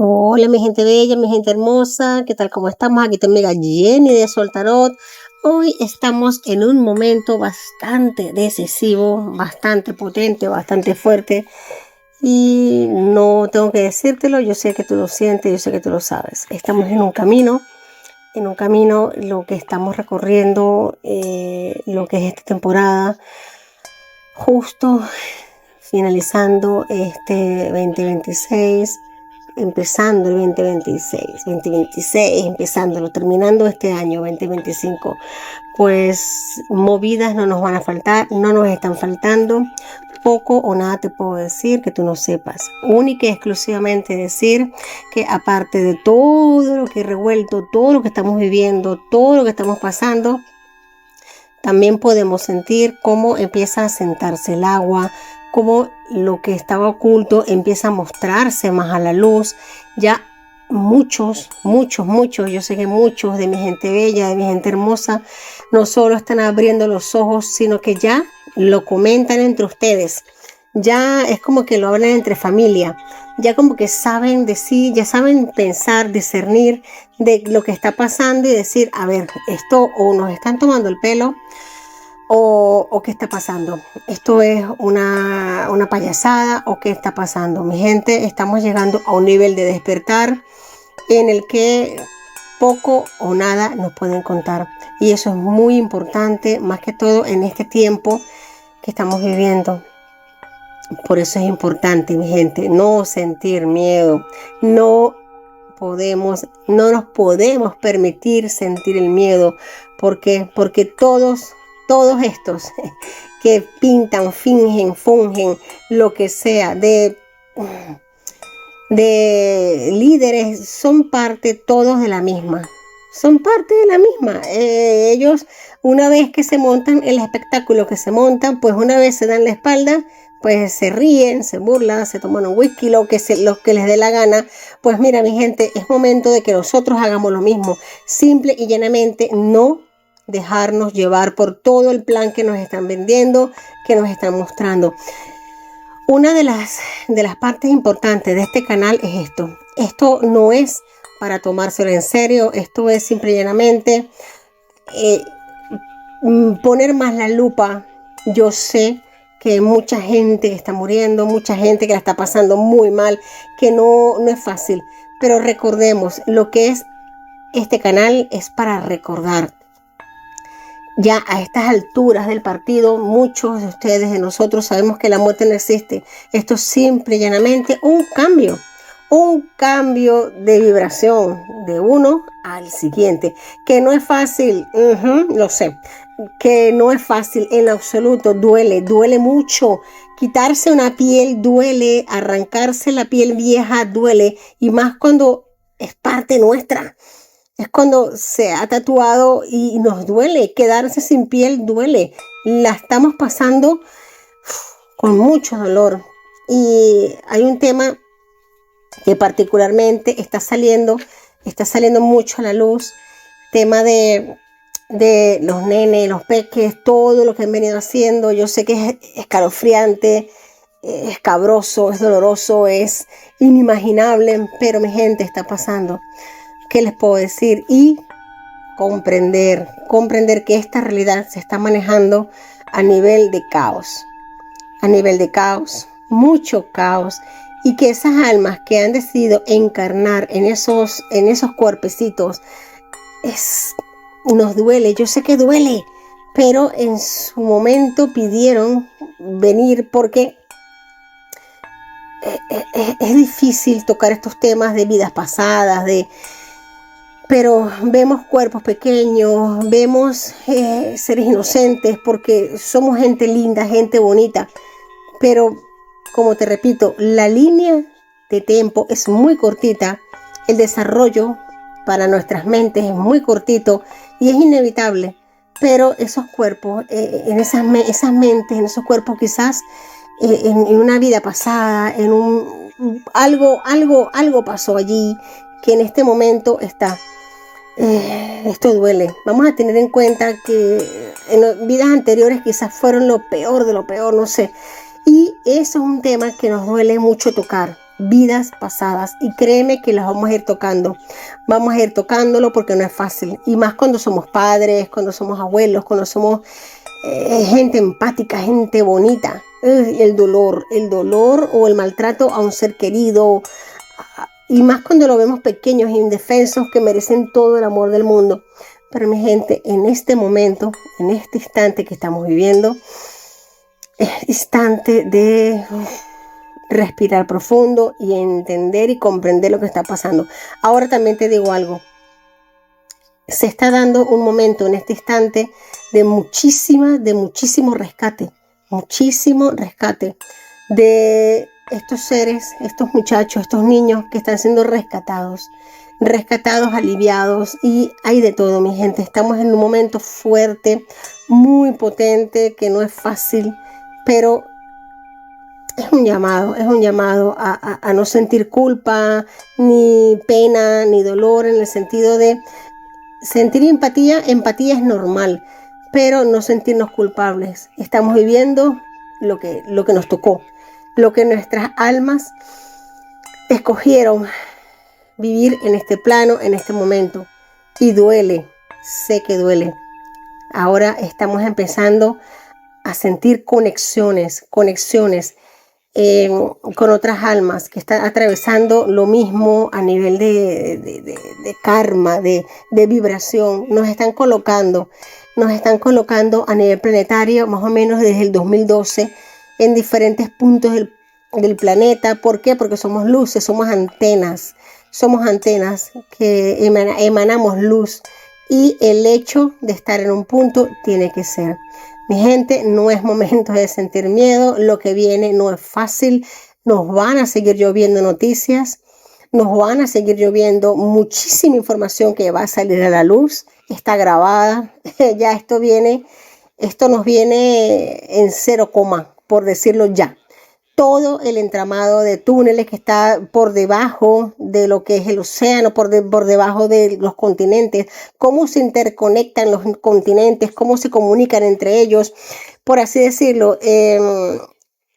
Hola mi gente bella, mi gente hermosa, ¿qué tal? ¿Cómo estamos? Aquí tu amiga Jenny de Sol Tarot. Hoy estamos en un momento bastante decisivo, bastante potente, bastante fuerte. Y no tengo que decírtelo, yo sé que tú lo sientes, yo sé que tú lo sabes. Estamos en un camino, lo que estamos recorriendo, lo que es esta temporada, justo finalizando este 2026. Empezando el 2026, empezándolo, terminando este año 2025, pues movidas no nos van a faltar, no nos están faltando. Poco o nada te puedo decir que tú no sepas. Única y exclusivamente decir que aparte de todo lo que he revuelto, todo lo que estamos viviendo, todo lo que estamos pasando, también podemos sentir cómo empieza a sentarse el agua, cómo lo que estaba oculto empieza a mostrarse más a la luz. Ya muchos, yo sé que muchos de mi gente bella, de mi gente hermosa, no solo están abriendo los ojos, sino que ya lo comentan entre ustedes. Ya es como que lo hablan entre familia, ya como que saben decir, ya saben pensar, discernir de lo que está pasando y decir, a ver, esto o nos están tomando el pelo o qué está pasando. Esto es una payasada o qué está pasando. Mi gente, estamos llegando a un nivel de despertar en el que poco o nada nos pueden contar. Y eso es muy importante, más que todo en este tiempo que estamos viviendo. Por eso es importante, mi gente, no sentir miedo. No nos podemos permitir sentir el miedo. ¿Por qué? Porque todos estos que pintan, fingen, fungen, lo que sea, de líderes, son parte todos de la misma. Son parte de la misma. Ellos, una vez que se montan, el espectáculo que se montan, pues una vez se dan la espalda, pues se ríen, se burlan, se toman un whisky, lo que les dé la gana. Pues mira, mi gente, es momento de que nosotros hagamos lo mismo. Simple y llanamente, no dejarnos llevar por todo el plan que nos están vendiendo, que nos están mostrando. Una de las partes importantes de este canal es esto. Esto no es para tomárselo en serio, esto es simple y llanamente poner más la lupa. Yo sé que hay mucha gente que está muriendo, mucha gente que la está pasando muy mal, que no es fácil, pero recordemos, lo que es este canal es para recordar. Ya a estas alturas del partido, muchos de ustedes, de nosotros, sabemos que la muerte no existe. Esto es simple y llanamente un cambio de vibración de uno al siguiente, que no es fácil, lo sé, que no es fácil en absoluto, duele mucho. Quitarse una piel duele, arrancarse la piel vieja duele, y más cuando es parte nuestra. Es cuando se ha tatuado y nos duele. Quedarse sin piel duele. La estamos pasando con mucho dolor. Y hay un tema que particularmente está saliendo mucho a la luz. Tema de los nenes, los peques, todo lo que han venido haciendo. Yo sé que es escalofriante, es escabroso, es doloroso, es inimaginable, pero mi gente, está pasando. ¿Qué les puedo decir? Y comprender que esta realidad se está manejando a nivel de caos, mucho caos, y que esas almas que han decidido encarnar en esos cuerpecitos, nos duele. Yo sé que duele, pero en su momento pidieron venir porque es difícil tocar estos temas de vidas pasadas, pero vemos cuerpos pequeños, vemos seres inocentes, porque somos gente linda, gente bonita. Pero, como te repito, la línea de tiempo es muy cortita. El desarrollo para nuestras mentes es muy cortito y es inevitable. Pero esos cuerpos, en esas mentes, en esos cuerpos, quizás en una vida pasada, algo pasó allí que en este momento está. Esto duele. Vamos a tener en cuenta que en vidas anteriores quizás fueron lo peor de lo peor, no sé. Y eso es un tema que nos duele mucho tocar. vidas pasadas, y créeme que las vamos a ir tocando. Vamos a ir tocándolo porque no es fácil, y más cuando somos padres, cuando somos abuelos, cuando somos gente empática, gente bonita. El dolor o el maltrato a un ser querido, y más cuando lo vemos pequeños e indefensos que merecen todo el amor del mundo. Pero mi gente, en este momento, en este instante que estamos viviendo, es instante de respirar profundo y entender y comprender lo que está pasando. Ahora también te digo algo. Se está dando un momento en este instante de muchísimo rescate de estos seres, estos muchachos, estos niños que están siendo rescatados, aliviados, y hay de todo, mi gente. Estamos en un momento fuerte, muy potente, que no es fácil, pero es un llamado a no sentir culpa, ni pena, ni dolor, en el sentido de sentir empatía. Empatía es normal, pero no sentirnos culpables. Estamos viviendo lo que nos tocó, lo que nuestras almas escogieron vivir en este plano, en este momento. Y duele, sé que duele. Ahora estamos empezando a sentir conexiones con otras almas que están atravesando lo mismo a nivel de karma, de vibración. Nos están colocando a nivel planetario, más o menos desde el 2012, en diferentes puntos del planeta. ¿Por qué? Porque somos luces, somos antenas que emanamos luz, y el hecho de estar en un punto tiene que ser. Mi gente, no es momento de sentir miedo. Lo que viene no es fácil. Nos van a seguir lloviendo noticias. Nos van a seguir lloviendo muchísima información que va a salir a la luz. Está grabada. Ya esto nos viene en 0, por decirlo ya. Todo el entramado de túneles que está por debajo de lo que es el océano, por debajo de los continentes, cómo se interconectan los continentes, cómo se comunican entre ellos, por así decirlo.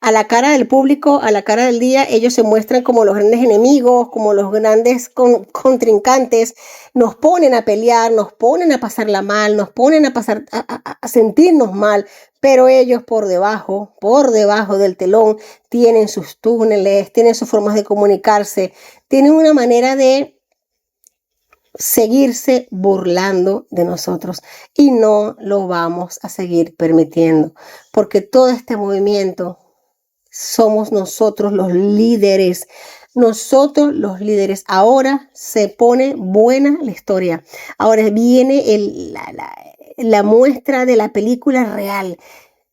A la cara del público, a la cara del día, ellos se muestran como los grandes enemigos, como los grandes contrincantes. Nos ponen a pelear, nos ponen a pasarla mal, nos ponen a sentirnos mal, pero ellos por debajo del telón, tienen sus túneles, tienen sus formas de comunicarse, tienen una manera de seguirse burlando de nosotros, y no lo vamos a seguir permitiendo, porque todo este movimiento somos nosotros los líderes. Ahora se pone buena la historia. Ahora viene la muestra de la película real.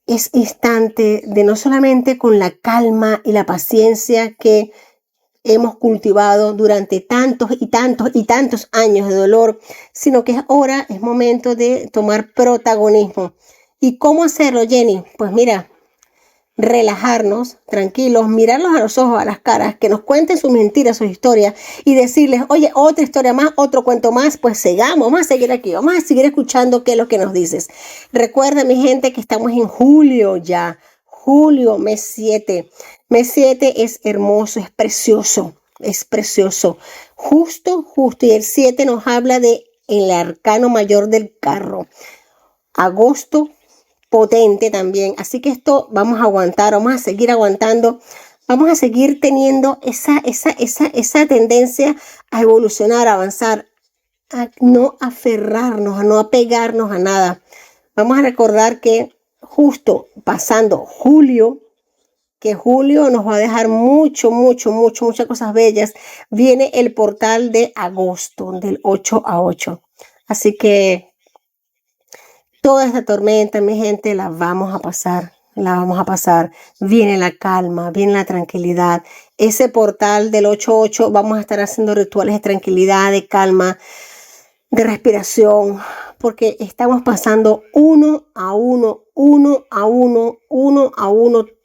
Es instante de, no solamente con la calma y la paciencia que hemos cultivado durante tantos años de dolor, sino que ahora es momento de tomar protagonismo. ¿Y cómo hacerlo, Jenny? Pues mira, relajarnos, tranquilos, mirarlos a los ojos, a las caras, que nos cuenten sus mentiras, sus historias, y decirles: oye, otra historia más, otro cuento más. Pues vamos a seguir aquí, vamos a seguir escuchando qué es lo que nos dices. Recuerda, mi gente, que estamos en julio ya, mes 7. Mes 7 es hermoso, es precioso, justo, y el 7 nos habla de el arcano mayor del carro. Agosto, potente también. Así que esto vamos a aguantar, vamos a seguir aguantando, vamos a seguir teniendo esa tendencia a evolucionar, a avanzar, a no aferrarnos, a no apegarnos a nada. Vamos a recordar que justo pasando julio, que julio nos va a dejar muchas cosas bellas, viene el portal de agosto, del 8 a 8. Así que toda esta tormenta, mi gente, la vamos a pasar. Viene la calma, viene la tranquilidad. Ese portal del 8-8, vamos a estar haciendo rituales de tranquilidad, de calma, de respiración, porque estamos pasando uno a uno,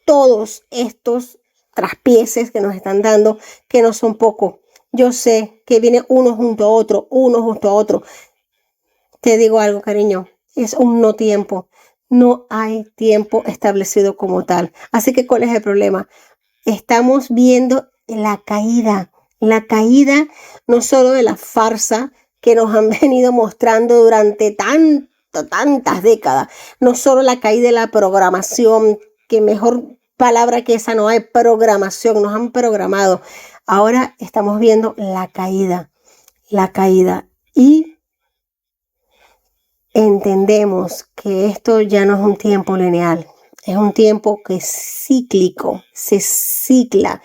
todos estos traspieces que nos están dando, que no son pocos. Yo sé que viene uno junto a otro. Te digo algo, cariño. Es un no tiempo. No hay tiempo establecido como tal. Así que, ¿cuál es el problema? Estamos viendo la caída no solo de la farsa que nos han venido mostrando durante tantas décadas, no solo la caída de la programación, que mejor palabra que esa no hay, programación, nos han programado. Ahora estamos viendo la caída y entendemos que esto ya no es un tiempo lineal, es un tiempo que es cíclico, se cicla,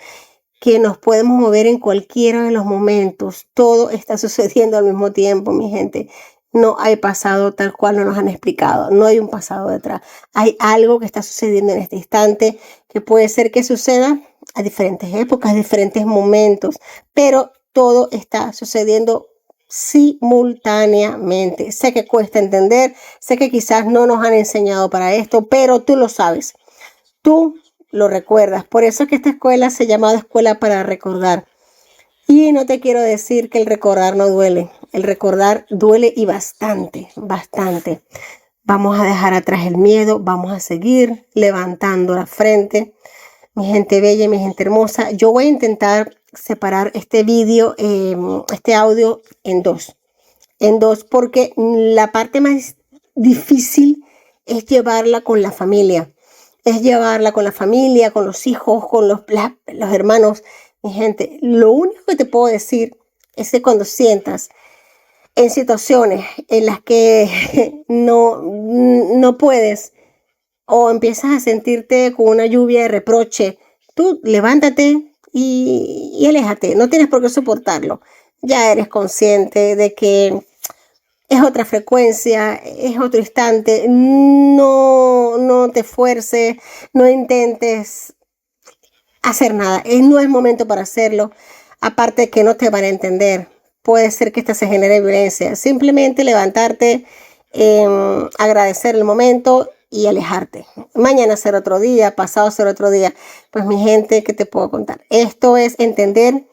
que nos podemos mover en cualquiera de los momentos. Todo está sucediendo al mismo tiempo, mi gente. No hay pasado tal cual no nos han explicado. No hay un pasado detrás. Hay algo que está sucediendo en este instante que puede ser que suceda a diferentes épocas, diferentes momentos, pero todo está sucediendo simultáneamente. Sé que cuesta entender, sé que quizás no nos han enseñado para esto, pero tú lo sabes. Tú lo recuerdas. Por eso es que esta escuela se llama Escuela para Recordar. Y no te quiero decir que el recordar no duele. El recordar duele y bastante, bastante. Vamos a dejar atrás el miedo, vamos a seguir levantando la frente. Mi gente bella y mi gente hermosa, yo voy a intentar separar este vídeo, este audio en dos, porque la parte más difícil es llevarla con la familia. Con los hijos, con los hermanos. Mi gente, lo único que te puedo decir es que cuando sientas en situaciones en las que no puedes o empiezas a sentirte con una lluvia de reproche, tú levántate y aléjate. No tienes por qué soportarlo. Ya eres consciente de que es otra frecuencia, es otro instante. No te esfuerces, no intentes hacer nada. No es momento para hacerlo. Aparte que no te van a entender. Puede ser que esta se genere violencia. Simplemente levantarte, agradecer el momento y alejarte. Mañana será otro día, pasado será otro día. Pues mi gente, ¿qué te puedo contar? Esto es entender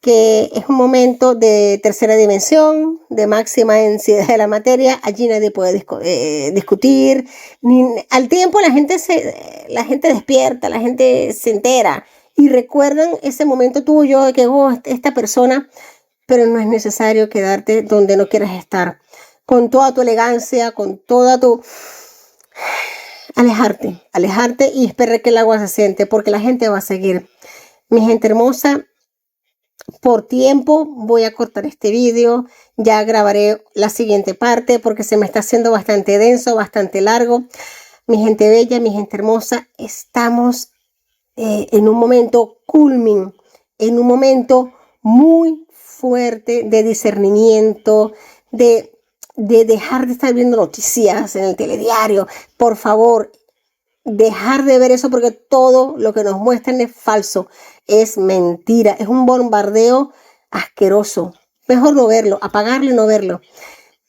que es un momento de tercera dimensión, de máxima densidad de la materia. Allí nadie puede discutir. Al tiempo la gente despierta, la gente se entera y recuerdan ese momento tuyo de que esta persona, pero no es necesario quedarte donde no quieras estar. Con toda tu elegancia, con toda tu... Alejarte y esperar que el agua se siente, porque la gente va a seguir. Mi gente hermosa, por tiempo voy a cortar este vídeo, ya grabaré la siguiente parte porque se me está haciendo bastante denso, bastante largo. Mi gente bella, mi gente hermosa, estamos en un momento culmin, en un momento muy fuerte de discernimiento, de dejar de estar viendo noticias en el telediario. Por favor, dejar de ver eso, porque todo lo que nos muestran es falso, es mentira, es un bombardeo asqueroso. Mejor no verlo, apagarlo y no verlo.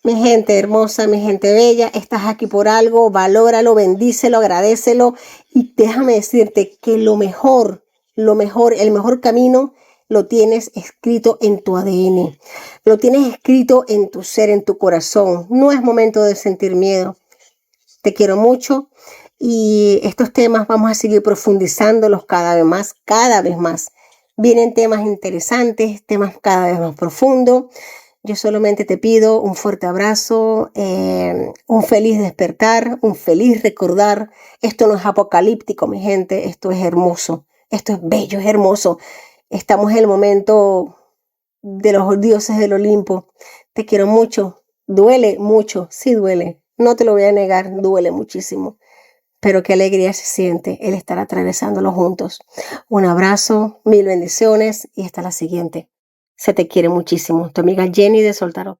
Mi gente hermosa, mi gente bella, estás aquí por algo, valóralo, bendícelo, agradécelo y déjame decirte que el mejor camino lo tienes escrito en tu ADN, lo tienes escrito en tu ser, en tu corazón. No es momento de sentir miedo. Te quiero mucho. Y estos temas vamos a seguir profundizándolos cada vez más. Vienen temas interesantes, temas cada vez más profundos. Yo solamente te pido un fuerte abrazo, un feliz despertar, un feliz recordar. Esto no es apocalíptico, mi gente, esto es hermoso, esto es bello, es hermoso. Estamos en el momento de los dioses del Olimpo. Te quiero mucho, duele mucho, sí duele, no te lo voy a negar, duele muchísimo. Pero qué alegría se siente el estar atravesándolo juntos. Un abrazo, mil bendiciones y hasta la siguiente. Se te quiere muchísimo. Tu amiga Jenny de Soltaro.